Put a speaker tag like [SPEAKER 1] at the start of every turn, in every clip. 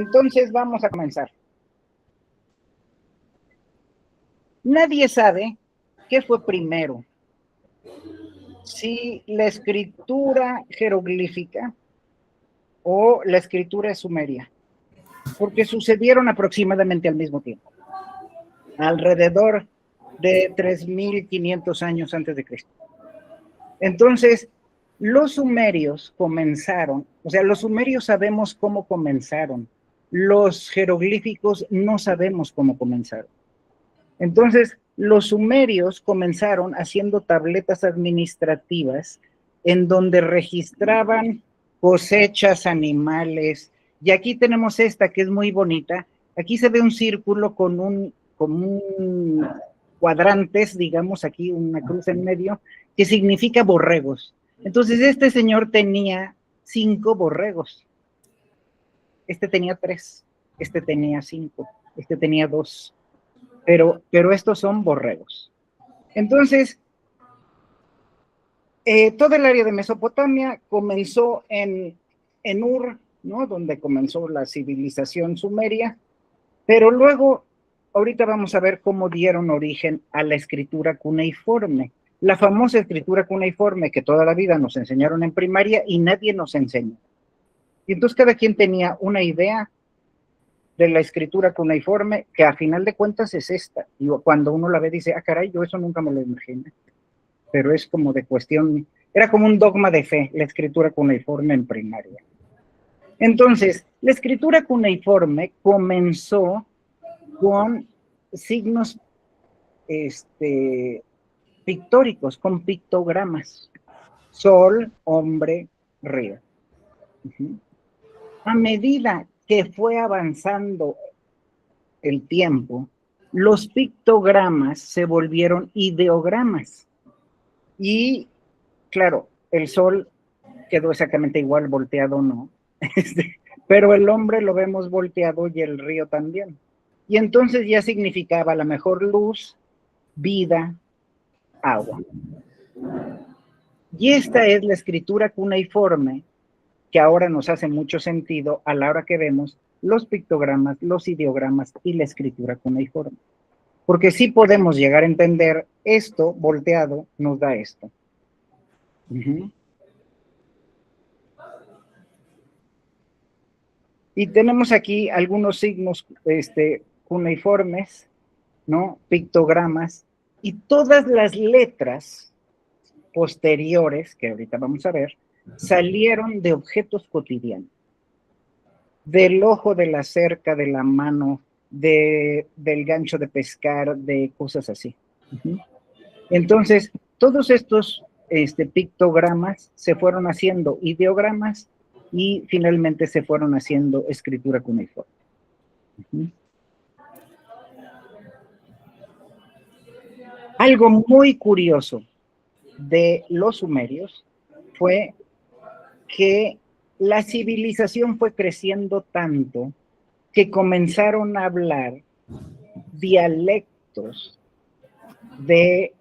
[SPEAKER 1] Entonces vamos a comenzar. Nadie sabe qué fue primero, si la escritura jeroglífica o la escritura sumeria, porque sucedieron aproximadamente al mismo tiempo, alrededor de 3.500 años antes de Cristo. Entonces, los sumerios comenzaron, o sea, los sumerios sabemos cómo comenzaron, los jeroglíficos no sabemos cómo comenzaron. Entonces, los sumerios comenzaron haciendo tabletas administrativas en donde registraban cosechas, animales, y aquí tenemos esta que es muy bonita. Aquí se ve un círculo con un cuadrantes, digamos, aquí una cruz en medio, que significa borregos. Entonces, este señor tenía 5 borregos. Este tenía 3, este tenía 5, este tenía 2. Pero estos son borregos. Entonces, toda el área de Mesopotamia comenzó en Ur, ¿no? Donde comenzó la civilización sumeria, pero luego, ahorita vamos a ver cómo dieron origen a la escritura cuneiforme, la famosa escritura cuneiforme que toda la vida nos enseñaron en primaria y nadie nos enseñó. Y entonces cada quien tenía una idea de la escritura cuneiforme, que a final de cuentas es esta. Y cuando uno la ve dice, ah, caray, yo eso nunca me lo imaginé. Pero es como de cuestión, era como un dogma de fe, la escritura cuneiforme en primaria. Entonces, la escritura cuneiforme comenzó con signos pictóricos, con pictogramas. Sol, hombre, río. A medida que fue avanzando el tiempo, los pictogramas se volvieron ideogramas. Y, claro, el sol quedó exactamente igual, volteado no. Pero el hombre lo vemos volteado y el río también. Y entonces ya significaba la mejor luz, vida, agua. Y esta es la escritura cuneiforme que ahora nos hace mucho sentido a la hora que vemos los pictogramas, los ideogramas y la escritura cuneiforme. Porque sí podemos llegar a entender esto volteado nos da esto. Y tenemos aquí algunos signos cuneiformes, ¿no? Pictogramas, y todas las letras posteriores, que ahorita vamos a ver, salieron de objetos cotidianos. Del ojo de la cerca, de la mano, del gancho de pescar, de cosas así. Entonces, todos estos pictogramas se fueron haciendo ideogramas y finalmente se fueron haciendo escritura cuneiforme. Algo muy curioso de los sumerios fue que la civilización fue creciendo tanto que comenzaron a hablar dialectos del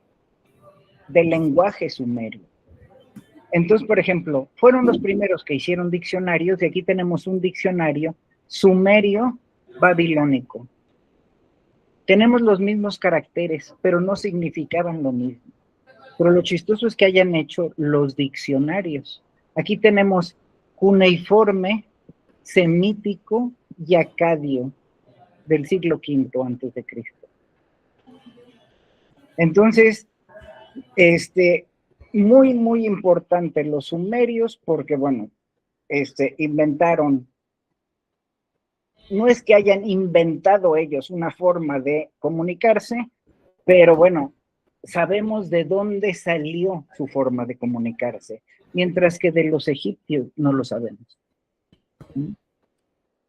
[SPEAKER 1] lenguaje sumerio. Entonces, por ejemplo, fueron los primeros que hicieron diccionarios y aquí tenemos un diccionario sumerio babilónico. Tenemos los mismos caracteres, pero no significaban lo mismo. Pero lo chistoso es que hayan hecho los diccionarios. Aquí tenemos cuneiforme, semítico y acadio del siglo V antes de Cristo. Entonces, muy, muy importante los sumerios porque, bueno, inventaron, no es que hayan inventado ellos una forma de comunicarse, pero bueno, sabemos de dónde salió su forma de comunicarse, mientras que de los egipcios no lo sabemos.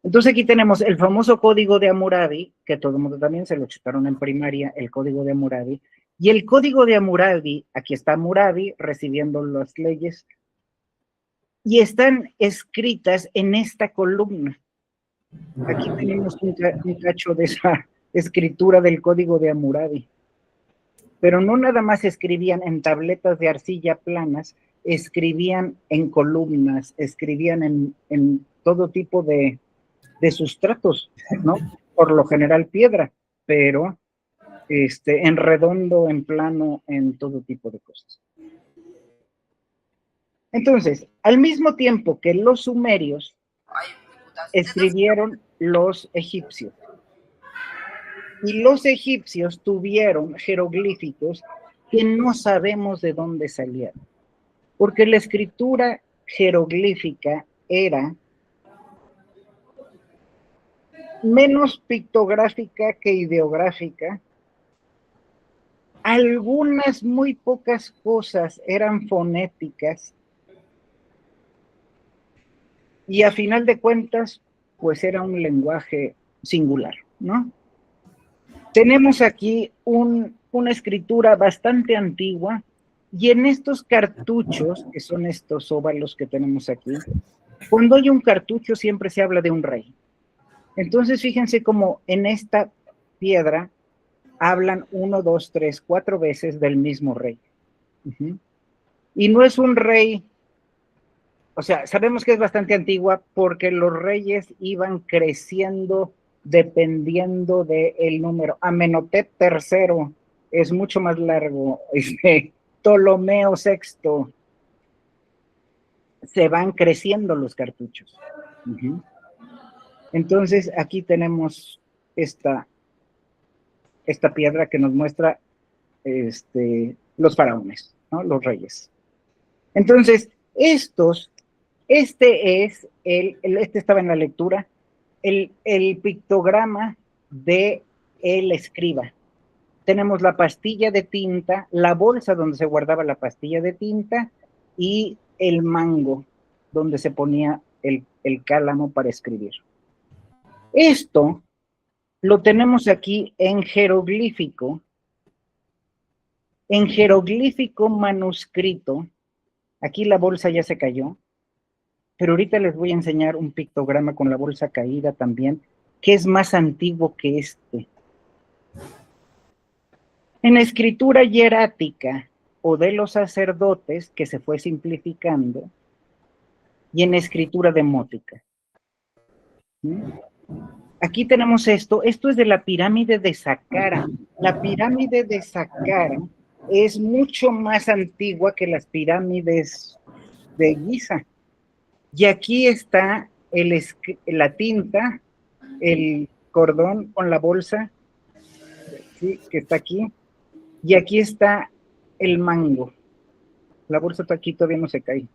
[SPEAKER 1] Entonces aquí tenemos el famoso código de Hammurabi, que todo el mundo también se lo chutaron en primaria, el código de Hammurabi, y el código de Hammurabi, aquí está Hammurabi recibiendo las leyes, y están escritas en esta columna. Aquí tenemos un cacho de esa escritura del código de Hammurabi. Pero no nada más escribían en tabletas de arcilla planas, escribían en columnas, escribían en todo tipo de de sustratos, ¿no? Por lo general piedra, pero en redondo, en plano, en todo tipo de cosas. Entonces, al mismo tiempo que los sumerios escribieron los egipcios, y los egipcios tuvieron jeroglíficos que no sabemos de dónde salieron, porque la escritura jeroglífica era menos pictográfica que ideográfica. Algunas muy pocas cosas eran fonéticas y a final de cuentas, pues era un lenguaje singular, ¿no? Tenemos aquí una escritura bastante antigua y en estos cartuchos, que son estos óvalos que tenemos aquí, cuando hay un cartucho siempre se habla de un rey. Entonces fíjense cómo en esta piedra hablan 1, 2, 3, 4 veces del mismo rey. Y no es un rey, o sea, sabemos que es bastante antigua porque los reyes iban creciendo dependiendo del número. Amenhotep III es mucho más largo, Ptolomeo VI, se van creciendo los cartuchos. Entonces aquí tenemos esta piedra que nos muestra los faraones, ¿no? Los reyes. Entonces, este estaba en la lectura, el pictograma de el escriba. Tenemos la pastilla de tinta, la bolsa donde se guardaba la pastilla de tinta y el mango donde se ponía el cálamo para escribir. Esto lo tenemos aquí en jeroglífico manuscrito. Aquí la bolsa ya se cayó, pero ahorita les voy a enseñar un pictograma con la bolsa caída también, que es más antiguo que este. En escritura hierática o de los sacerdotes, que se fue simplificando, y en escritura demótica. Aquí tenemos esto es de la pirámide de Saqqara. La pirámide de Saqqara es mucho más antigua que las pirámides de Giza. Y aquí está la tinta, el cordón con la bolsa, ¿sí? Que está aquí. Y aquí está el mango. La bolsa está aquí, todavía no se cae.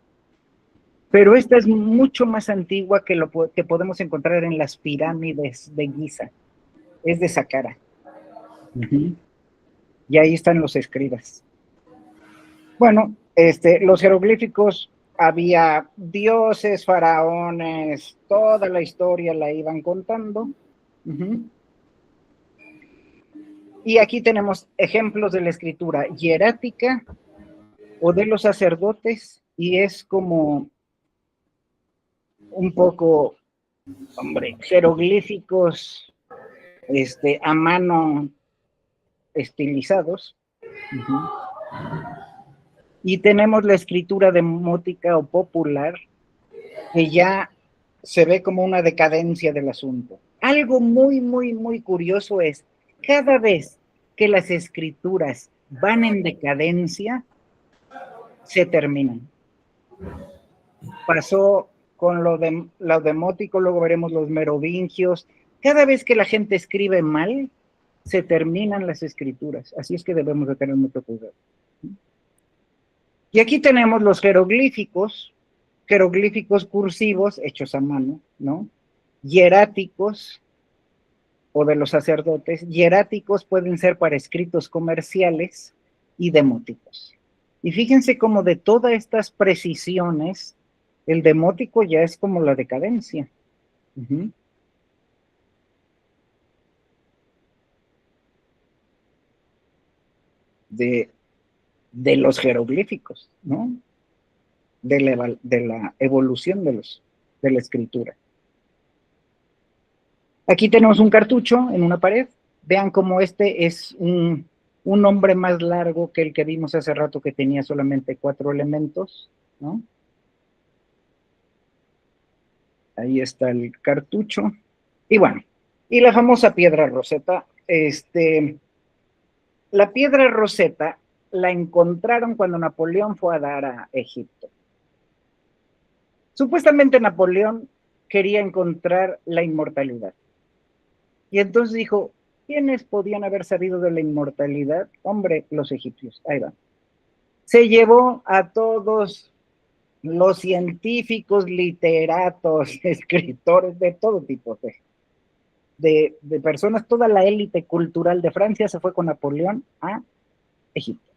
[SPEAKER 1] Pero esta es mucho más antigua que lo que podemos encontrar en las pirámides de Giza. Es de Saqqara. Y ahí están los escribas. Bueno, los jeroglíficos, había dioses, faraones, toda la historia la iban contando. Y aquí tenemos ejemplos de la escritura hierática o de los sacerdotes, y es como un poco, jeroglíficos a mano estilizados. Y tenemos la escritura demótica o popular, que ya se ve como una decadencia del asunto. Algo muy, muy, muy curioso es, cada vez que las escrituras van en decadencia, se terminan. Pasó con lo demótico, luego veremos los merovingios. Cada vez que la gente escribe mal, se terminan las escrituras. Así es que debemos de tener mucho cuidado. Y aquí tenemos los jeroglíficos cursivos hechos a mano, ¿no? Hieráticos o de los sacerdotes. Hieráticos pueden ser para escritos comerciales y demóticos. Y fíjense cómo de todas estas precisiones, el demótico ya es como la decadencia. De los jeroglíficos, ¿no? De la evolución de la escritura. Aquí tenemos un cartucho en una pared. Vean cómo este es un nombre más largo que el que vimos hace rato, que tenía solamente 4 elementos, ¿no? Ahí está el cartucho. Y bueno, y la famosa piedra Rosetta, la piedra Rosetta la encontraron cuando Napoleón fue a dar a Egipto. Supuestamente Napoleón quería encontrar la inmortalidad. Y entonces dijo, ¿quiénes podían haber sabido de la inmortalidad? Hombre, los egipcios, ahí va. Se llevó a todos los científicos, literatos, escritores de todo tipo de personas, toda la élite cultural de Francia se fue con Napoleón a Egipto,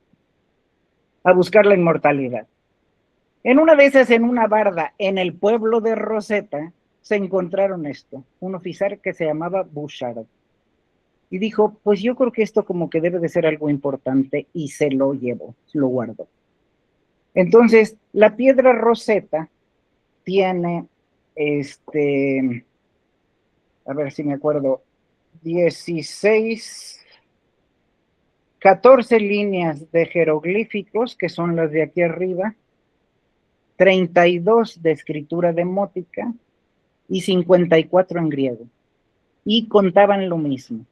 [SPEAKER 1] a buscar la inmortalidad. En una de esas, en una barda, en el pueblo de Rosetta, se encontraron esto, un oficial que se llamaba Bouchard. Y dijo, pues yo creo que esto como que debe de ser algo importante y se lo llevo, lo guardo. Entonces, la piedra Rosetta tiene, a ver si me acuerdo, 16, 14 líneas de jeroglíficos, que son las de aquí arriba, 32 de escritura demótica y 54 en griego. Y contaban lo mismo.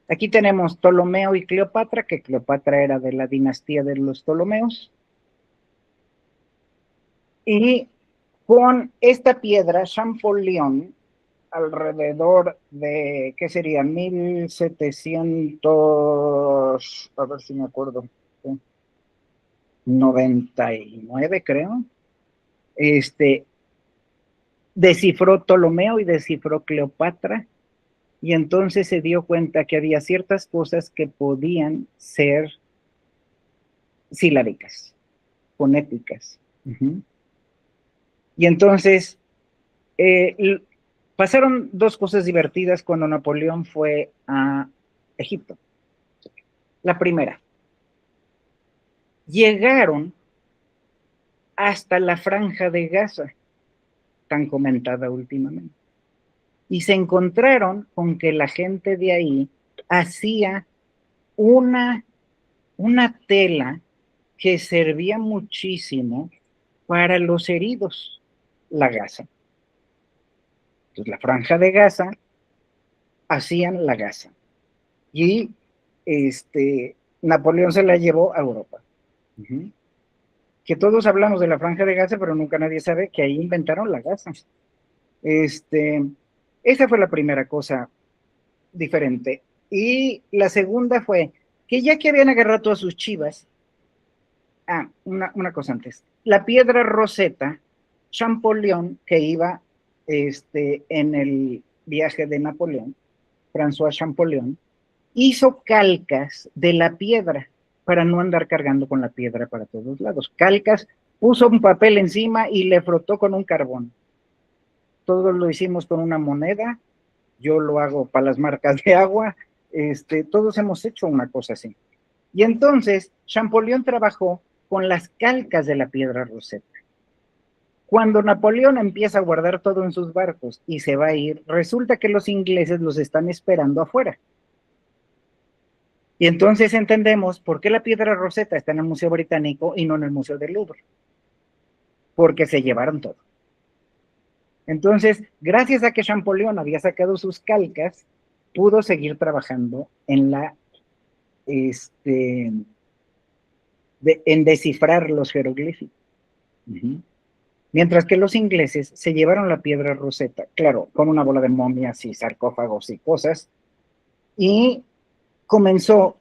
[SPEAKER 1] Aquí tenemos Ptolomeo y Cleopatra, que Cleopatra era de la dinastía de los Ptolomeos. Y con esta piedra, Champollion, alrededor de, ¿qué sería? 1700, a ver si me acuerdo, 99, creo. Descifró Ptolomeo y descifró Cleopatra, y entonces se dio cuenta que había ciertas cosas que podían ser silábicas, fonéticas. Y entonces pasaron dos cosas divertidas cuando Napoleón fue a Egipto. La primera, llegaron hasta la Franja de Gaza, tan comentada últimamente, y se encontraron con que la gente de ahí hacía una tela que servía muchísimo para los heridos, la gasa. Entonces, la Franja de Gaza hacían la gasa. Y Napoleón se la llevó a Europa. Que todos hablamos de la Franja de Gaza, pero nunca nadie sabe que ahí inventaron la gasa. Esa fue la primera cosa diferente. Y la segunda fue que ya que habían agarrado todas sus chivas, una cosa antes, la piedra Rosetta, Champollion, que iba en el viaje de Napoleón, François Champollion, hizo calcas de la piedra para no andar cargando con la piedra para todos lados. Calcas, puso un papel encima y le frotó con un carbón. Todos lo hicimos con una moneda, yo lo hago para las marcas de agua, todos hemos hecho una cosa así. Y entonces Champollion trabajó con las calcas de la piedra Rosetta. Cuando Napoleón empieza a guardar todo en sus barcos y se va a ir, resulta que los ingleses los están esperando afuera. Y entonces entendemos por qué la piedra Rosetta está en el Museo Británico y no en el Museo del Louvre. Porque se llevaron todo. Entonces, gracias a que Champollion había sacado sus calcas, pudo seguir trabajando en en descifrar los jeroglíficos. Mientras que los ingleses se llevaron la piedra Rosetta, claro, con una bola de momias y sarcófagos y cosas, y comenzó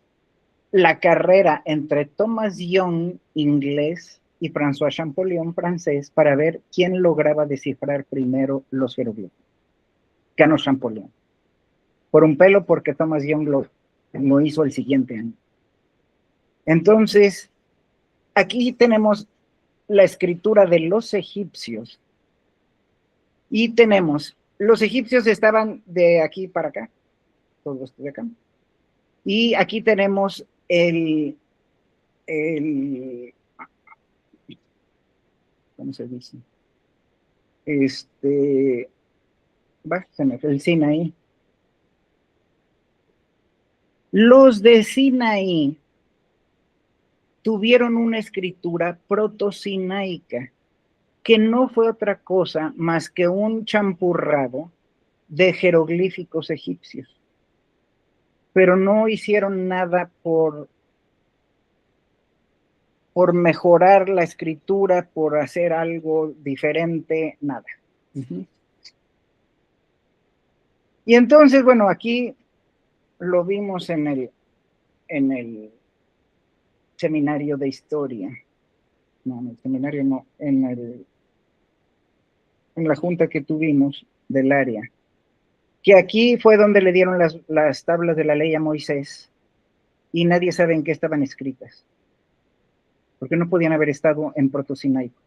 [SPEAKER 1] la carrera entre Thomas Young, inglés, y François Champollion, francés, para ver quién lograba descifrar primero los jeroglíficos. Ganó Champollion. Por un pelo, porque Thomas Young lo hizo el siguiente año. Entonces, aquí tenemos la escritura de los egipcios y tenemos, los egipcios estaban de aquí para acá, todo esto de acá, y aquí tenemos ¿cómo se dice? Se me fue el Sinaí. Los de Sinaí tuvieron una escritura proto-sinaica, que no fue otra cosa más que un champurrado de jeroglíficos egipcios, pero no hicieron nada por mejorar la escritura, por hacer algo diferente, nada. Y entonces, bueno, aquí lo vimos en el seminario de historia. No, en el seminario no, en la junta que tuvimos del área. Que aquí fue donde le dieron las tablas de la ley a Moisés y nadie sabe en qué estaban escritas. Porque no podían haber estado en protosinaico,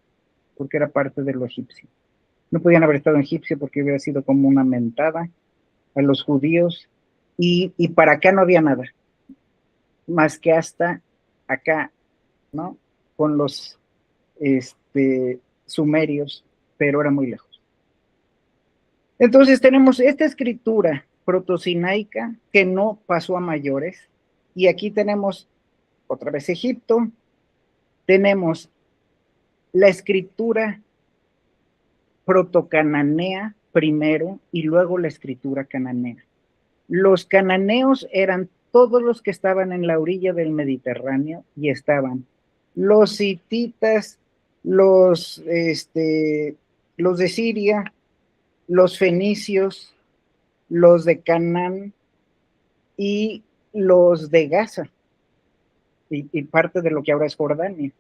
[SPEAKER 1] porque era parte de lo egipcio. No podían haber estado en egipcio porque hubiera sido como una mentada a los judíos y para acá no había nada, más que hasta acá, ¿no? Con los sumerios, pero era muy lejos. Entonces tenemos esta escritura protosinaica que no pasó a mayores, y aquí tenemos otra vez Egipto, tenemos la escritura protocananea primero y luego la escritura cananea. Los cananeos eran todos los que estaban en la orilla del Mediterráneo y estaban los hititas, los de Siria, los fenicios, los de Canaán y los de Gaza y parte de lo que ahora es Jordania.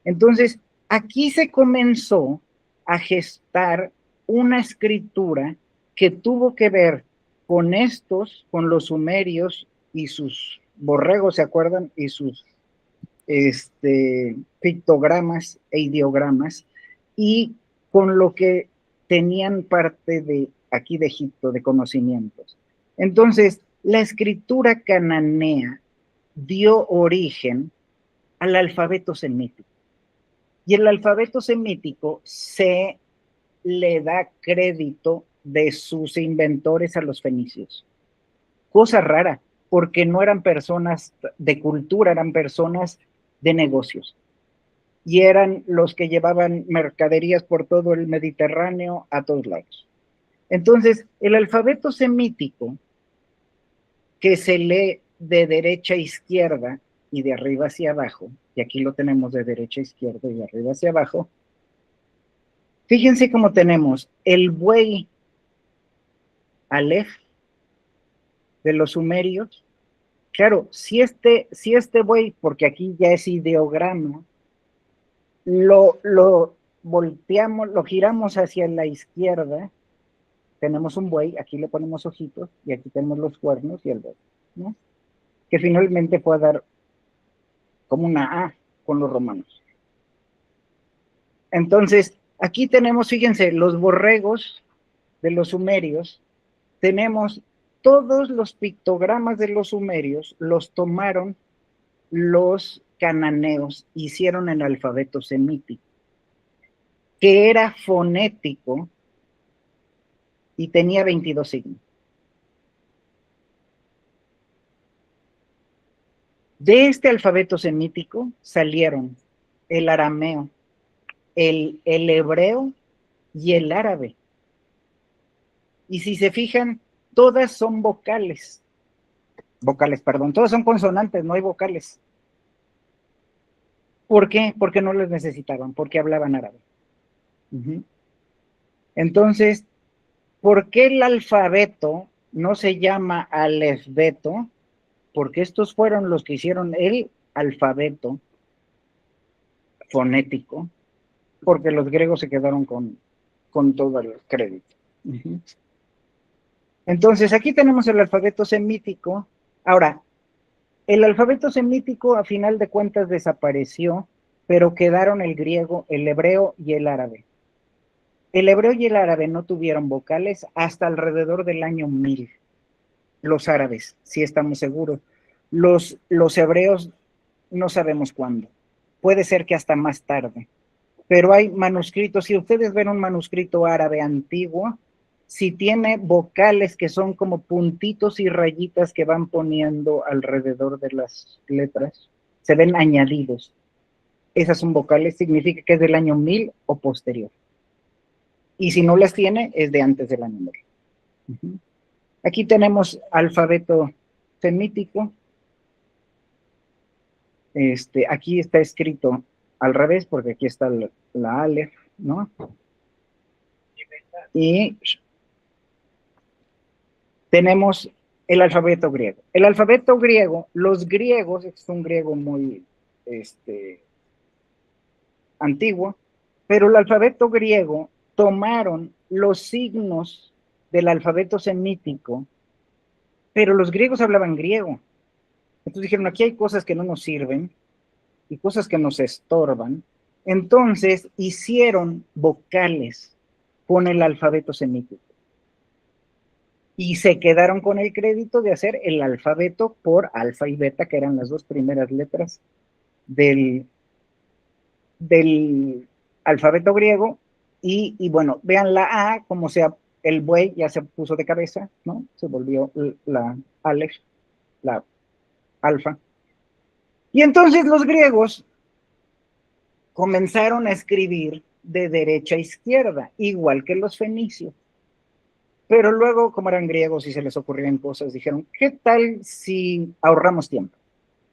[SPEAKER 1] Entonces, aquí se comenzó a gestar una escritura que tuvo que ver con con los sumerios y sus borregos, ¿se acuerdan? Y sus pictogramas e ideogramas, y con lo que tenían parte de aquí de Egipto, de conocimientos. Entonces, la escritura cananea dio origen al alfabeto semítico. Y el alfabeto semítico se le da crédito de sus inventores a los fenicios. Cosa rara, porque no eran personas de cultura, eran personas de negocios. Y eran los que llevaban mercaderías por todo el Mediterráneo a todos lados. Entonces, el alfabeto semítico, que se lee de derecha a izquierda y de arriba hacia abajo, y aquí lo tenemos de derecha a izquierda y de arriba hacia abajo, fíjense cómo tenemos el buey Aleph de los sumerios. Claro, si este buey, porque aquí ya es ideograma, lo volteamos, lo giramos hacia la izquierda, tenemos un buey, aquí le ponemos ojitos, y aquí tenemos los cuernos y el buey, ¿no? Que finalmente fue a dar como una A con los romanos. Entonces, aquí tenemos, fíjense, los borregos de los sumerios, tenemos todos los pictogramas de los sumerios, los tomaron los cananeos, hicieron el alfabeto semítico, que era fonético y tenía 22 signos. De este alfabeto semítico salieron el arameo, el hebreo y el árabe. Y si se fijan, todas son vocales, perdón, todas son consonantes, no hay vocales. ¿Por qué? Porque no les necesitaban, porque hablaban árabe. Entonces, ¿por qué el alfabeto no se llama alfabeto? Porque estos fueron los que hicieron el alfabeto fonético, porque los griegos se quedaron con todo el crédito. Entonces, aquí tenemos el alfabeto semítico. Ahora, el alfabeto semítico a final de cuentas desapareció, pero quedaron el griego, el hebreo y el árabe. El hebreo y el árabe no tuvieron vocales hasta alrededor del año 1000. Los árabes, sí estamos seguros. Los hebreos no sabemos cuándo. Puede ser que hasta más tarde. Pero hay manuscritos, si ustedes ven un manuscrito árabe antiguo, si tiene vocales que son como puntitos y rayitas que van poniendo alrededor de las letras, se ven añadidos. esas son vocales, significa que es del año 1000 o posterior. Y si no las tiene, es de antes del año 1000. Uh-huh. Aquí tenemos alfabeto semítico. Aquí está escrito al revés, porque aquí está la Aleph, ¿no? Y tenemos el alfabeto griego. El alfabeto griego, los griegos, es un griego muy antiguo, pero el alfabeto griego tomaron los signos del alfabeto semítico, pero los griegos hablaban griego. Entonces dijeron, aquí hay cosas que no nos sirven y cosas que nos estorban. Entonces hicieron vocales con el alfabeto semítico. Y se quedaron con el crédito de hacer el alfabeto por alfa y beta, que eran las dos primeras letras del alfabeto griego. Y bueno, vean la A, como sea, el buey ya se puso de cabeza, ¿no? Se volvió la Aleph, la alfa. Y entonces los griegos comenzaron a escribir de derecha a izquierda, igual que los fenicios. Pero luego, como eran griegos y se les ocurrían cosas, dijeron, ¿qué tal si ahorramos tiempo?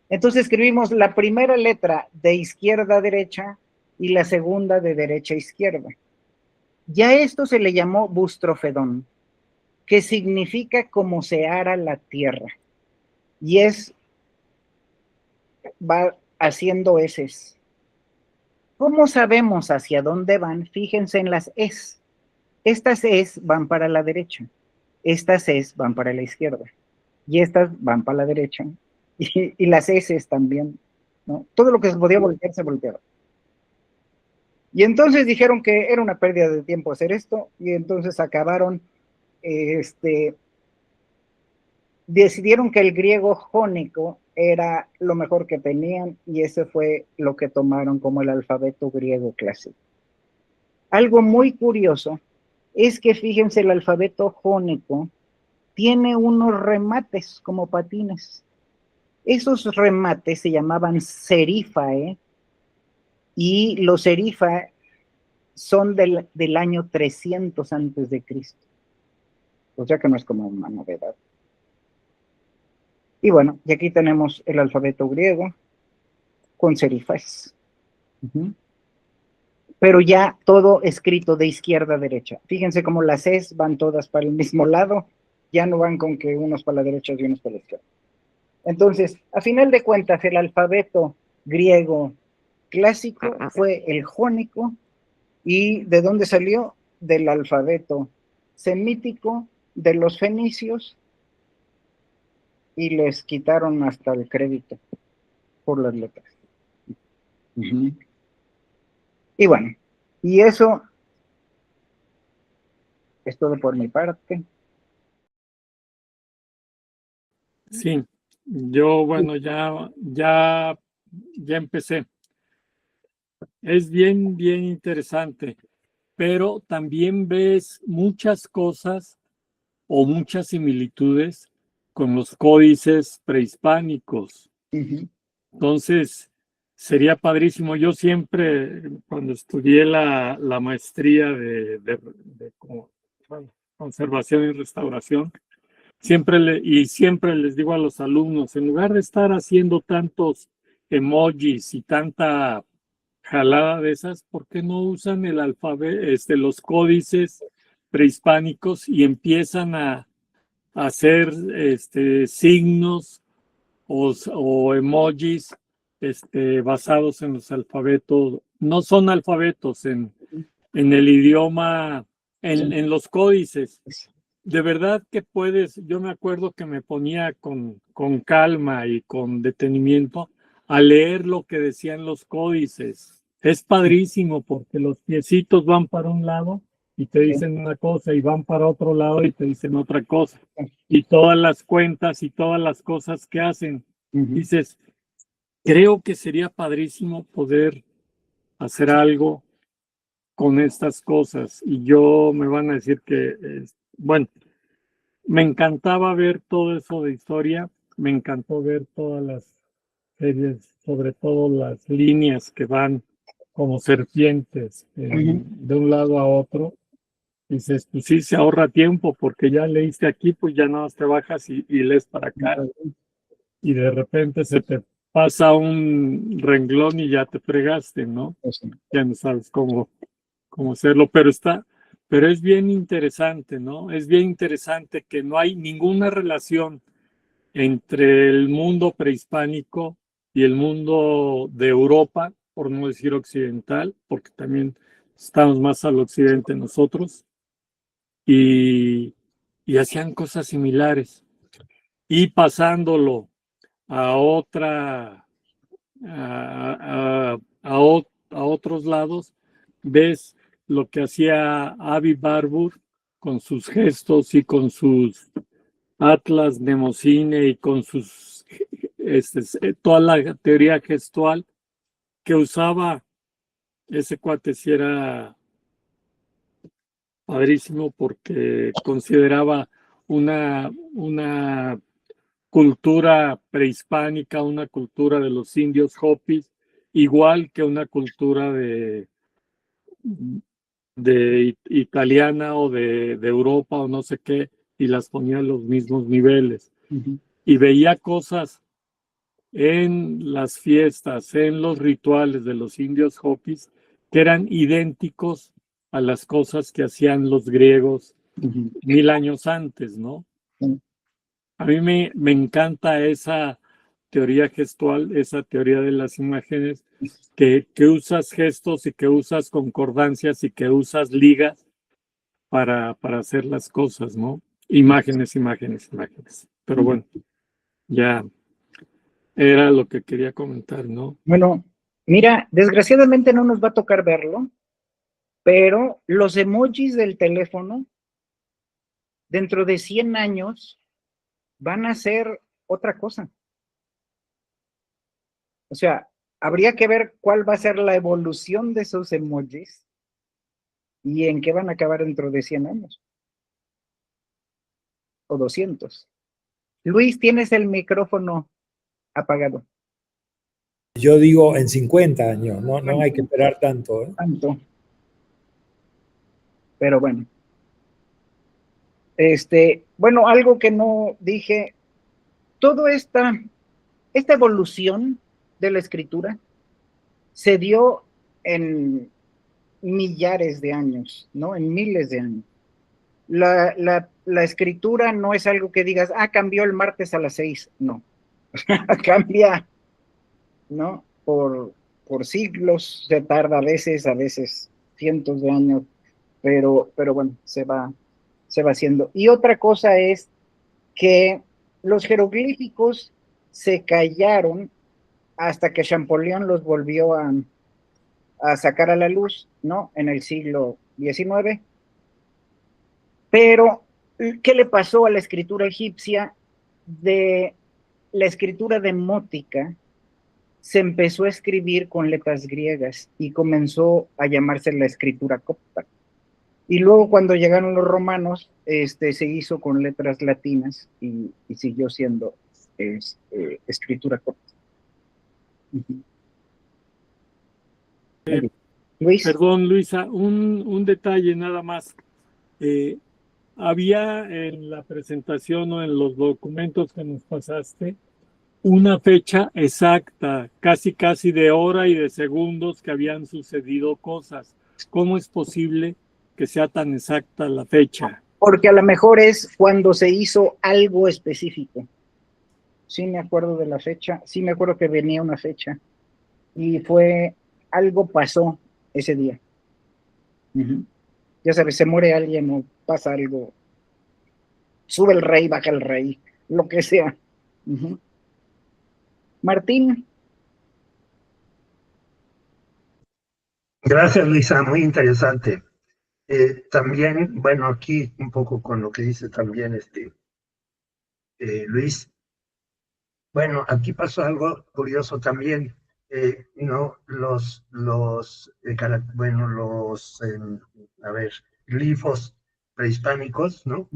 [SPEAKER 1] Entonces escribimos la primera letra de izquierda a derecha y la segunda de derecha a izquierda. Ya esto se le llamó bustrofedón, que significa como se ara la tierra. Y va haciendo eses. ¿Cómo sabemos hacia dónde van? Fíjense en las es. Estas es van para la derecha. Estas es van para la izquierda. Y estas van para la derecha. Y las eses también, ¿no? Todo lo que se podía voltear, se volteaba. Y entonces dijeron que era una pérdida de tiempo hacer esto, y entonces acabaron, decidieron que el griego jónico era lo mejor que tenían, y ese fue lo que tomaron como el alfabeto griego clásico. Algo muy curioso es que, fíjense, el alfabeto jónico tiene unos remates como patines. Esos remates se llamaban serifae, y los serifae son del año 300 antes de Cristo. O sea que no es como una novedad. Y bueno, y aquí tenemos el alfabeto griego con serifas. Pero ya todo escrito de izquierda a derecha. Fíjense cómo las es van todas para el mismo lado, ya no van con que unos para la derecha y unos para la izquierda. Entonces, a final de cuentas, el alfabeto griego clásico fue el jónico. ¿Y de dónde salió? Del alfabeto semítico de los fenicios, y les quitaron hasta el crédito por las letras. Y bueno, y eso es todo por mi parte.
[SPEAKER 2] Sí, yo, bueno, ya empecé. Es bien interesante, pero también ves muchas cosas o muchas similitudes con los códices prehispánicos. Entonces, sería padrísimo. Yo siempre, cuando estudié la maestría de conservación y restauración, siempre les digo a los alumnos, en lugar de estar haciendo tantos emojis y tanta jalada de esas, ¿por qué no usan el alfabeto, los códices prehispánicos y empiezan a hacer signos o emojis basados en los alfabetos? No son alfabetos en el idioma, en los códices. De verdad que puedes, yo me acuerdo que me ponía con calma y con detenimiento a leer lo que decían los códices. Es padrísimo porque los piecitos van para un lado y te dicen una cosa, y van para otro lado y te dicen otra cosa. Y todas las cuentas y todas las cosas que hacen. Dices, creo que sería padrísimo poder hacer algo con estas cosas. Y yo, me van a decir que, bueno, me encantaba ver todo eso de historia, me encantó ver todas las series sobre todo las líneas que van como serpientes de un lado a otro. Dices, pues sí, se ahorra tiempo porque ya leíste aquí, pues ya nada más te bajas y lees para acá. Y de repente se te pasa un renglón y ya te fregaste, ¿no? Ya no sabes cómo hacerlo, pero es bien interesante, ¿no? Es bien interesante que no hay ninguna relación entre el mundo prehispánico y el mundo de Europa, por no decir occidental, porque también estamos más al occidente nosotros, y hacían cosas similares. Y pasándolo a otra, a otros lados, ves lo que hacía Avi Barbour con sus gestos y con sus atlas Mnemosine y con sus toda la teoría gestual que usaba ese cuate. Si era padrísimo porque consideraba una cultura prehispánica, una cultura de los indios Hopis, igual que una cultura de italiana o de Europa o no sé qué, y las ponía en los mismos niveles. Y veía cosas en las fiestas, en los rituales de los indios Hopis, que eran idénticos a las cosas que hacían los griegos 1000 años antes, ¿no? A mí me encanta esa teoría gestual, esa teoría de las imágenes, que usas gestos y que usas concordancias y que usas ligas para hacer las cosas, ¿no? Imágenes. Pero bueno, ya era lo que quería comentar, ¿no?
[SPEAKER 1] Bueno, mira, desgraciadamente no nos va a tocar verlo, pero los emojis del teléfono, dentro de 100 años, van a ser otra cosa. O sea, habría que ver cuál va a ser la evolución de esos emojis y en qué van a acabar dentro de 100 años. O 200. Luis, tienes el micrófono apagado.
[SPEAKER 3] Yo digo en 50 años, no hay que esperar tanto.
[SPEAKER 1] Tanto. Pero bueno. Bueno, algo que no dije, toda esta evolución de la escritura se dio en millares de años, ¿no? En miles de años. La escritura no es algo que digas, cambió el martes a las 6, no. Cambia, ¿no? Por siglos, se tarda a veces cientos de años, pero bueno, se va haciendo. Y otra cosa es que los jeroglíficos se callaron hasta que Champollion los volvió a sacar a la luz, ¿no? En el siglo XIX. Pero, ¿qué le pasó a la escritura egipcia? De la escritura demótica se empezó a escribir con letras griegas y comenzó a llamarse la escritura copta. Y luego cuando llegaron los romanos, se hizo con letras latinas y siguió siendo escritura copta.
[SPEAKER 2] Luis. Perdón, Luisa, un detalle nada más. Había en la presentación o en los documentos que nos pasaste una fecha exacta, casi de hora y de segundos que habían sucedido cosas. ¿Cómo es posible que sea tan exacta la fecha?
[SPEAKER 1] Porque a lo mejor es cuando se hizo algo específico. Sí me acuerdo de la fecha, sí me acuerdo que venía una fecha y algo pasó ese día. Ya sabes, se muere alguien o pasa algo, sube el rey, baja el rey, lo que sea. Martín.
[SPEAKER 4] Gracias, Luisa, muy interesante. También, bueno, aquí un poco con lo que dice también Luis. Bueno, aquí pasó algo curioso también. No, glifos prehispánicos, ¿no?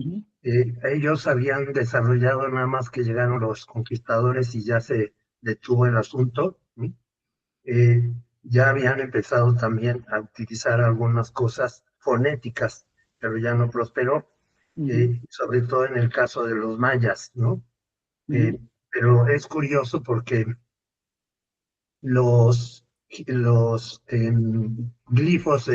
[SPEAKER 4] Ellos habían desarrollado nada más que llegaron los conquistadores y ya se detuvo el asunto, ¿no? ya habían empezado también a utilizar algunas cosas fonéticas, pero ya no prosperó, sobre todo en el caso de los mayas, ¿no? Pero es curioso porque los glifos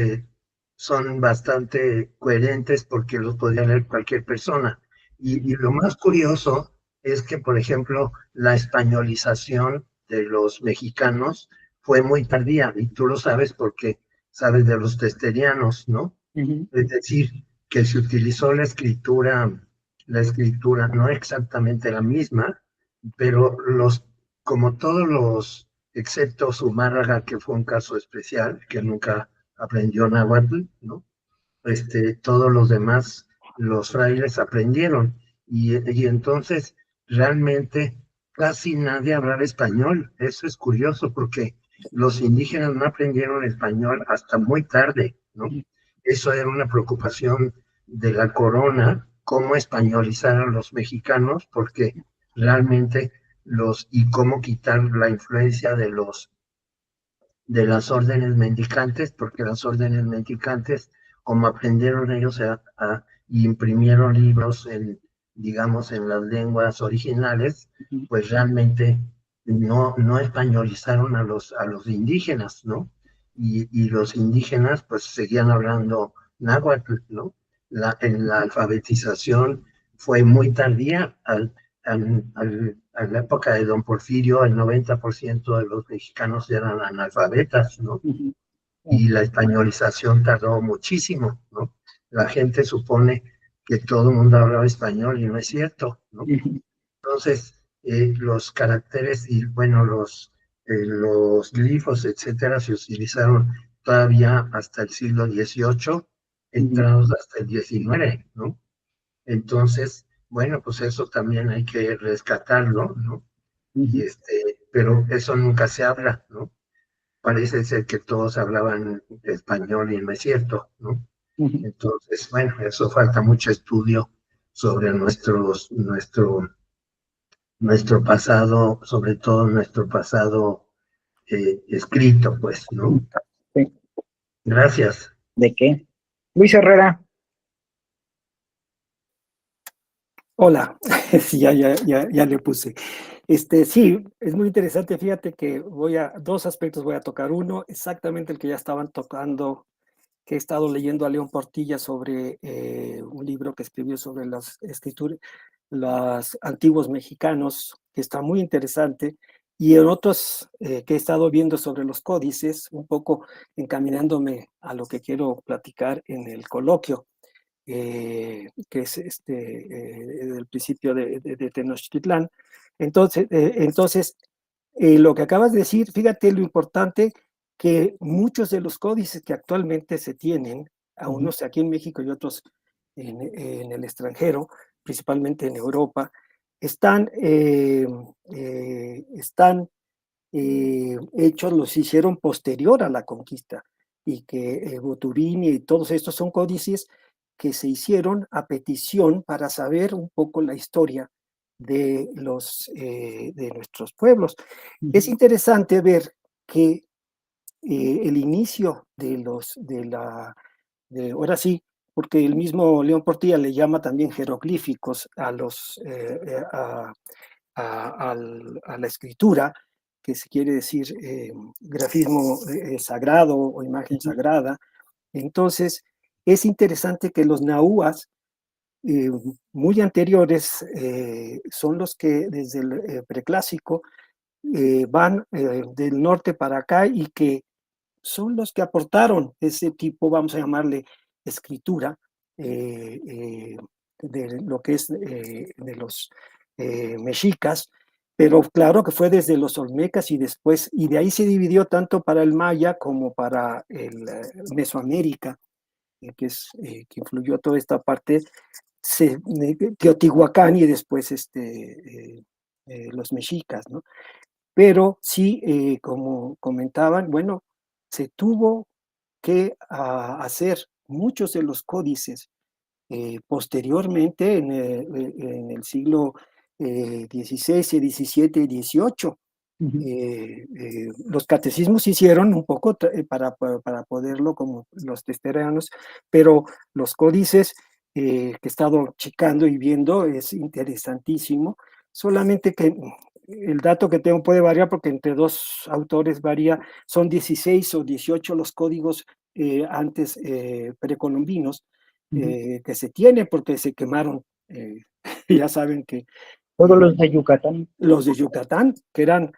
[SPEAKER 4] son bastante coherentes porque los podía leer cualquier persona. Y lo más curioso es que, por ejemplo, la españolización de los mexicanos fue muy tardía, y tú lo sabes porque sabes de los testerianos, ¿no? Es decir, que se utilizó la escritura no exactamente la misma, pero como todos los, excepto Zumárraga, que fue un caso especial, que nunca aprendió náhuatl, ¿no? Todos los demás, los frailes aprendieron, y entonces realmente casi nadie hablaba español. Eso es curioso porque los indígenas no aprendieron español hasta muy tarde, ¿no? Eso era una preocupación de la corona, cómo españolizar a los mexicanos, porque realmente y cómo quitar la influencia de las órdenes mendicantes, porque las órdenes mendicantes, como aprendieron ellos y imprimieron libros digamos, en las lenguas originales, pues realmente no españolizaron a los indígenas, ¿no? Y los indígenas pues seguían hablando náhuatl, ¿no? En la alfabetización fue muy tardía. A la época de Don Porfirio, el 90% de los mexicanos eran analfabetas, ¿no? Y la españolización tardó muchísimo, ¿no? La gente supone que todo el mundo hablaba español y no es cierto, ¿no? Entonces, los caracteres y, bueno, los glifos, etcétera, se utilizaron todavía hasta el siglo XVIII, entrados hasta el XIX, ¿no? Entonces, bueno, pues eso también hay que rescatarlo, ¿no? Pero eso nunca se habla, ¿no? Parece ser que todos hablaban español y no es cierto, ¿no? Entonces, bueno, eso falta mucho estudio sobre nuestro pasado, sobre todo nuestro pasado escrito, pues, ¿no?
[SPEAKER 1] Sí.
[SPEAKER 4] Gracias.
[SPEAKER 1] ¿De qué? Luis Herrera.
[SPEAKER 5] Hola, sí, ya le puse. Sí, es muy interesante. Fíjate que dos aspectos voy a tocar. Uno, exactamente el que ya estaban tocando, que he estado leyendo a León Portilla sobre un libro que escribió sobre las escrituras, los antiguos mexicanos, que está muy interesante. Y en otros que he estado viendo sobre los códices, un poco encaminándome a lo que quiero platicar en el coloquio. Que es del principio de Tenochtitlán. Entonces, lo que acabas de decir, fíjate lo importante que muchos de los códices que actualmente se tienen, a unos aquí en México y otros en el extranjero, principalmente en Europa, están hechos, los hicieron posterior a la conquista, y que Boturini y todos estos son códices que se hicieron a petición para saber un poco la historia de nuestros pueblos. Es interesante ver que el inicio ahora sí, porque el mismo León Portilla le llama también jeroglíficos a la escritura, que se quiere decir grafismo sagrado o imagen sagrada. Entonces, es interesante que los nahuas muy anteriores son los que desde el preclásico van del norte para acá, y que son los que aportaron ese tipo, vamos a llamarle, escritura de lo que es de los mexicas, pero claro que fue desde los olmecas y después, y de ahí se dividió tanto para el maya como para el Mesoamérica, que influyó toda esta parte, Teotihuacán y después los mexicas, ¿no? Pero sí, como comentaban, bueno, se tuvo que hacer muchos de los códices posteriormente en el siglo XVI, XVII y XVIII, Los catecismos se hicieron un poco para poderlo, como los testerianos, pero los códices que he estado checando y viendo es interesantísimo, solamente que el dato que tengo puede variar porque entre dos autores varía, son 16 o 18 los códigos antes precolombinos que se tienen porque se quemaron. Ya saben que
[SPEAKER 1] Todos los de Yucatán.
[SPEAKER 5] los de Yucatán, que eran,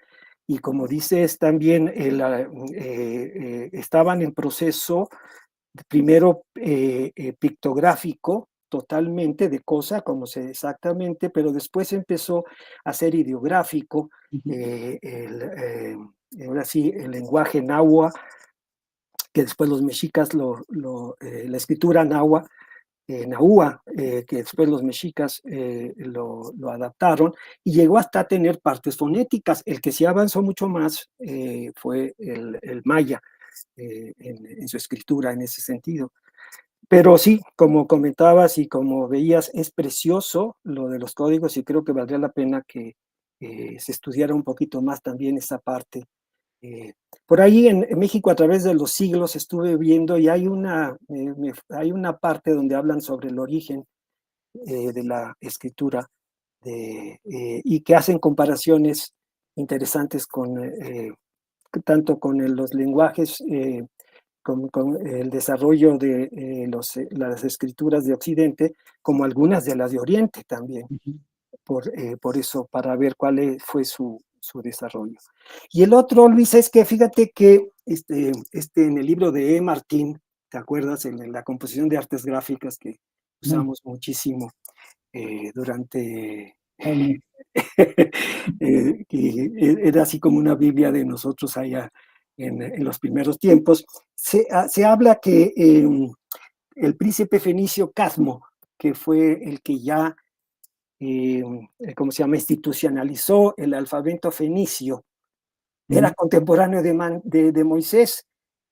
[SPEAKER 5] y como dices también, estaban en proceso primero pictográfico, totalmente de cosa, como se exactamente, pero después empezó a ser ideográfico, ahora sí, el lenguaje náhuatl, que después los mexicas, la escritura náhuatl, Nahua, que después los mexicas lo adaptaron y llegó hasta tener partes fonéticas. El que sí avanzó mucho más fue el maya en su escritura en ese sentido. Pero sí, como comentabas y como veías, es precioso lo de los códigos y creo que valdría la pena que se estudiara un poquito más también esa parte. Por ahí en México a través de los siglos estuve viendo y hay hay una parte donde hablan sobre el origen de la escritura y que hacen comparaciones interesantes tanto con los lenguajes, con el desarrollo de las escrituras de Occidente, como algunas de las de Oriente también. Por eso, para ver fue su desarrollo. Y el otro, Luis, es que fíjate que en el libro de E. Martín, ¿te acuerdas? En la composición de artes gráficas que usamos muchísimo durante... que era así como una Biblia de nosotros allá en los primeros tiempos, se habla que el príncipe fenicio Cadmo, que fue el que ya ¿cómo se llama? Institucionalizó el alfabeto fenicio, era contemporáneo de Moisés,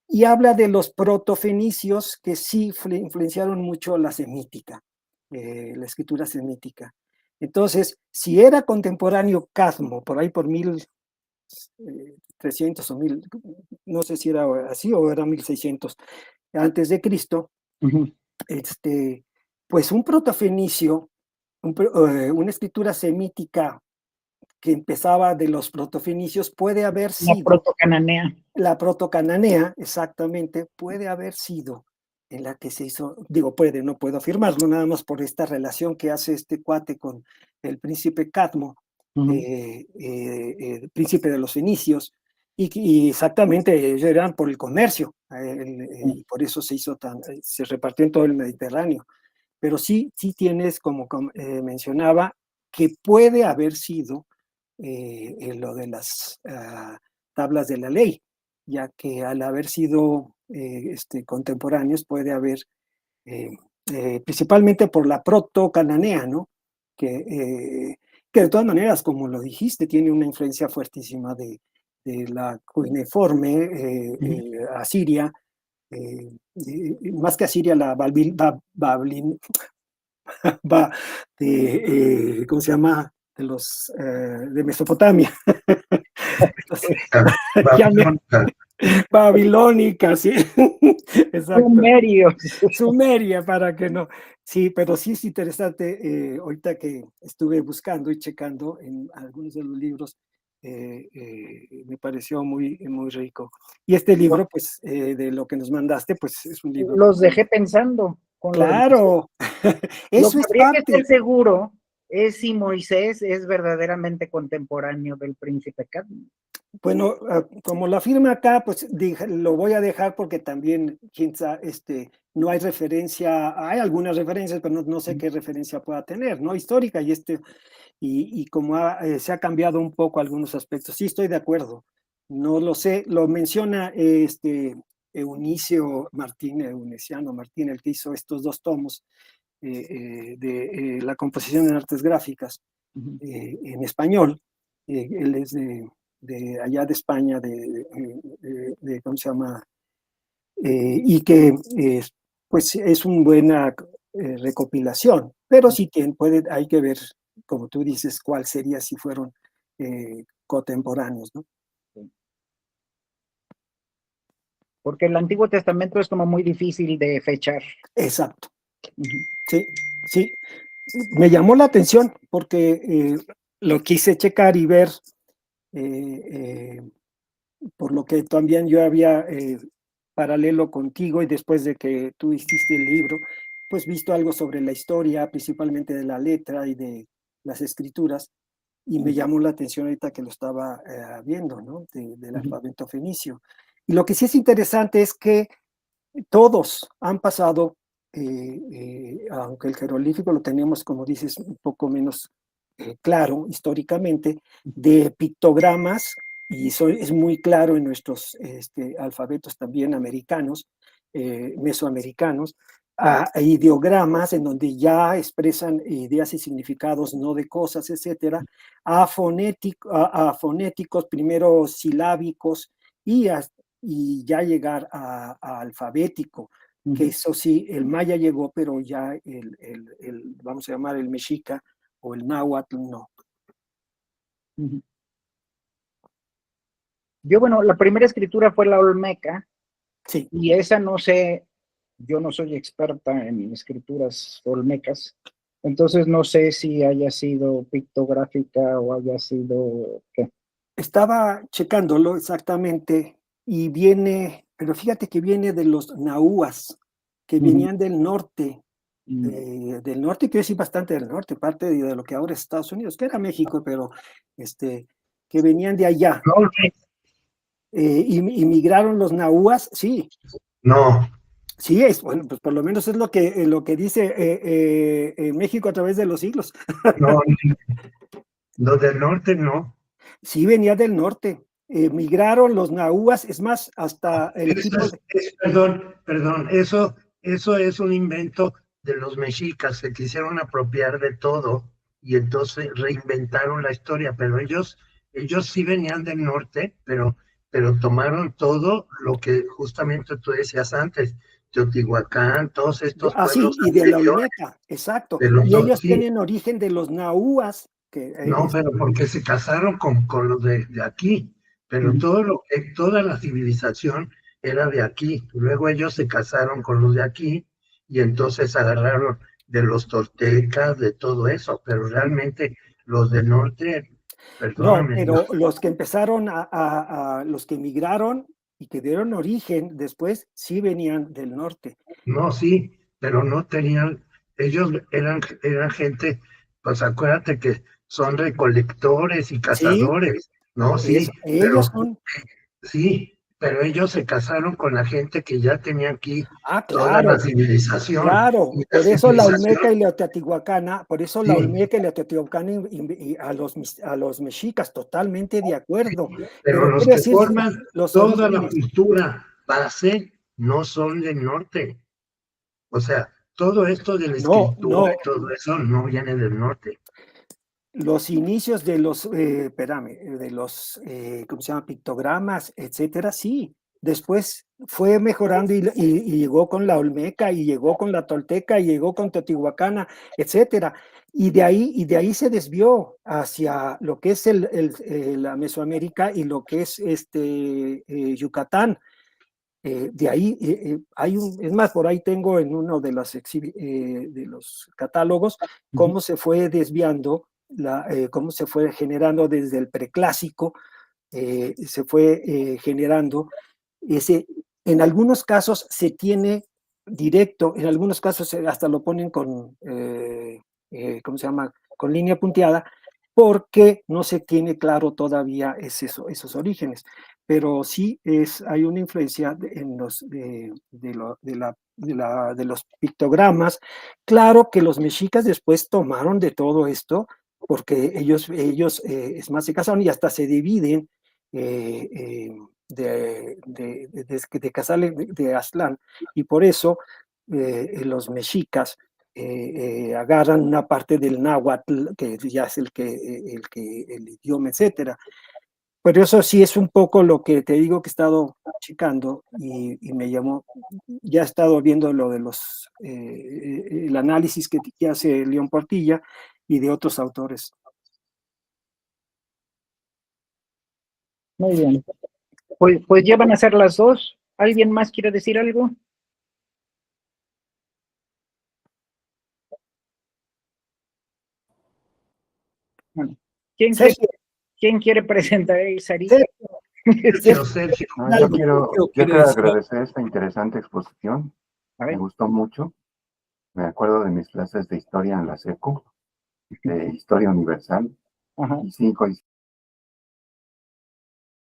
[SPEAKER 5] y habla de los protofenicios que sí influenciaron mucho la semítica, la escritura semítica. Entonces, si era contemporáneo Cadmo, por ahí por 1300 o 1000, no sé si era así o era 1600 antes de Cristo, pues un protofenicio, una escritura semítica que empezaba de los protofenicios puede haber sido...
[SPEAKER 1] La protocananea.
[SPEAKER 5] La protocananea, exactamente, puede haber sido en la que se hizo, digo puede, no puedo afirmarlo, nada más por esta relación que hace este cuate con el príncipe Cadmo, príncipe de los fenicios, y exactamente ellos eran por el comercio, y por eso se repartió en todo el Mediterráneo. Pero sí tienes, como mencionaba, que puede haber sido lo de las tablas de la ley, ya que al haber sido contemporáneos puede haber, principalmente por la proto-cananea, ¿no? Que de todas maneras, como lo dijiste, tiene una influencia fuertísima de la cuneiforme asiria, más que asiria, la ¿cómo se llama? De Mesopotamia. Entonces, babilónica, sí. Exacto. Sumeria, para que no. Sí, pero sí es interesante, ahorita que estuve buscando y checando en algunos de los libros, me pareció muy, muy rico. Y este libro, pues, de lo que nos mandaste, pues es un libro.
[SPEAKER 1] Los dejé pensando.
[SPEAKER 5] Claro, eso
[SPEAKER 1] lo que
[SPEAKER 5] es
[SPEAKER 1] habría
[SPEAKER 5] parte.
[SPEAKER 1] que estar seguro es si Moisés es verdaderamente contemporáneo del príncipe Cadmo.
[SPEAKER 5] Bueno, como lo afirma acá, pues lo voy a dejar porque también no hay referencia, hay algunas referencias, pero no sé qué referencia pueda tener, ¿no? Histórica, y como se ha cambiado un poco algunos aspectos. Sí, estoy de acuerdo. No lo sé, lo menciona Euniciano Martín, el que hizo estos 2 tomos de la composición en artes gráficas en español. Él es de allá de España, ¿cómo se llama? Y que pues es una buena recopilación, pero sí hay que ver, como tú dices, cuál sería si fueron contemporáneos, ¿no?
[SPEAKER 1] Porque el Antiguo Testamento es como muy difícil de fechar.
[SPEAKER 5] Exacto. Sí, sí. Me llamó la atención porque lo quise checar y ver, por lo que también yo había paralelo contigo y después de que tú hiciste el libro, pues visto algo sobre la historia, principalmente de la letra y de las escrituras, y me llamó la atención ahorita que lo estaba viendo, ¿no? Del alfabeto fenicio. Y lo que sí es interesante es que todos han pasado, aunque el jeroglífico lo teníamos, como dices, un poco menos claro históricamente, de pictogramas, y eso es muy claro en nuestros alfabetos también americanos, mesoamericanos, a ideogramas en donde ya expresan ideas y significados, no de cosas, etcétera, a fonéticos, primero silábicos, y y ya llegar a alfabético, que eso sí, el maya llegó, pero ya vamos a llamar el mexica o el náhuatl, no.
[SPEAKER 1] Yo, bueno, la primera escritura fue la olmeca,
[SPEAKER 5] Sí.
[SPEAKER 1] y esa no sé, yo no soy experta en escrituras olmecas, entonces no sé si haya sido pictográfica o haya sido, ¿qué?
[SPEAKER 5] Estaba checándolo exactamente y viene, pero fíjate que viene de los nahuas, que venían del norte, quiero decir bastante del norte, parte de lo que ahora es Estados Unidos, que era México, pero que venían de allá.
[SPEAKER 4] No,
[SPEAKER 5] Inmigraron los nahuas, sí,
[SPEAKER 4] no,
[SPEAKER 5] sí, bueno, pues por lo menos es lo que dice México a través de los siglos.
[SPEAKER 4] no, los del norte no.
[SPEAKER 5] Sí, venía del norte. Migraron los nahuas, es más, hasta el
[SPEAKER 4] Eso
[SPEAKER 5] tipo de...
[SPEAKER 4] perdón, eso es un invento de los mexicas que quisieron apropiar de todo y entonces reinventaron la historia, pero ellos sí venían del norte, pero tomaron todo lo que justamente tú decías antes, Teotihuacán, todos estos
[SPEAKER 5] sí,
[SPEAKER 4] pueblos
[SPEAKER 5] y de la
[SPEAKER 4] anteriores,
[SPEAKER 5] Olmeca, exacto.
[SPEAKER 4] de los
[SPEAKER 5] Y
[SPEAKER 4] dos,
[SPEAKER 5] ellos
[SPEAKER 4] sí,
[SPEAKER 5] tienen origen de los nahuas, que
[SPEAKER 4] no, pero porque se casaron con los de aquí, pero toda la civilización era de aquí. Luego ellos se casaron con los de aquí y entonces agarraron de los toltecas, de todo eso, pero realmente los del norte,
[SPEAKER 5] no,
[SPEAKER 4] perdóname,
[SPEAKER 5] pero los que empezaron los que emigraron y que dieron origen después, sí venían del norte.
[SPEAKER 4] no, sí, pero no tenían, ellos eran gente, pues acuérdate que son recolectores y
[SPEAKER 5] Sí,
[SPEAKER 4] cazadores, no, sí,
[SPEAKER 5] ellos
[SPEAKER 4] pero
[SPEAKER 5] son,
[SPEAKER 4] sí, pero ellos se casaron con la gente que ya tenía aquí toda la
[SPEAKER 5] claro,
[SPEAKER 4] civilización.
[SPEAKER 5] claro,
[SPEAKER 4] Y la
[SPEAKER 5] por eso la Olmeca
[SPEAKER 4] civilización,
[SPEAKER 5] y la Teotihuacana, por eso la
[SPEAKER 4] sí,
[SPEAKER 5] Olmeca y la Teotihuacana y a los mexicas, totalmente de acuerdo.
[SPEAKER 4] pero
[SPEAKER 5] Pero
[SPEAKER 4] los
[SPEAKER 5] quiero
[SPEAKER 4] que
[SPEAKER 5] decir,
[SPEAKER 4] forman
[SPEAKER 5] los
[SPEAKER 4] toda la
[SPEAKER 5] orígenes,
[SPEAKER 4] cultura base no son del norte. O sea, todo esto de la
[SPEAKER 5] no,
[SPEAKER 4] escritura
[SPEAKER 5] no,
[SPEAKER 4] y todo eso no viene del norte.
[SPEAKER 5] los inicios de los, de los, ¿cómo se llama? Pictogramas, etcétera, sí. Después fue mejorando y llegó con la Olmeca y llegó con la Tolteca y llegó con Teotihuacana, etcétera. Y de ahí se desvió hacia lo que es la Mesoamérica y lo que es Yucatán. De ahí es más, por ahí tengo en uno de de los catálogos cómo se fue desviando, cómo se fue generando desde el preclásico, se fue generando ese, en algunos casos se tiene directo, en algunos casos hasta lo ponen con, ¿cómo se llama? Con línea punteada, porque no se tiene claro todavía esos orígenes, pero sí hay una influencia en de los pictogramas. Claro que los mexicas después tomaron de todo esto, porque ellos es más, se casaron y hasta se dividen de Casale de Aztlán, y por eso los mexicas agarran una parte del náhuatl, que ya es el idioma, etcétera. Pero eso sí es un poco lo que te digo que he estado checando y me llamó, ya he estado viendo lo de el análisis que hace León Portilla y de otros autores.
[SPEAKER 1] Muy bien. Pues ya van a ser las 2. ¿Alguien más quiere decir algo? Bueno, ¿quién quiere,
[SPEAKER 5] Sergio,
[SPEAKER 1] quién quiere presentar a Sarita?
[SPEAKER 4] Sergio,
[SPEAKER 6] No, yo quiero agradecer esta interesante exposición.
[SPEAKER 1] A
[SPEAKER 6] Me
[SPEAKER 1] ver,
[SPEAKER 6] gustó mucho. Me acuerdo de mis clases de historia en la SECO, de Historia Universal.
[SPEAKER 1] ajá.
[SPEAKER 6] Y sí,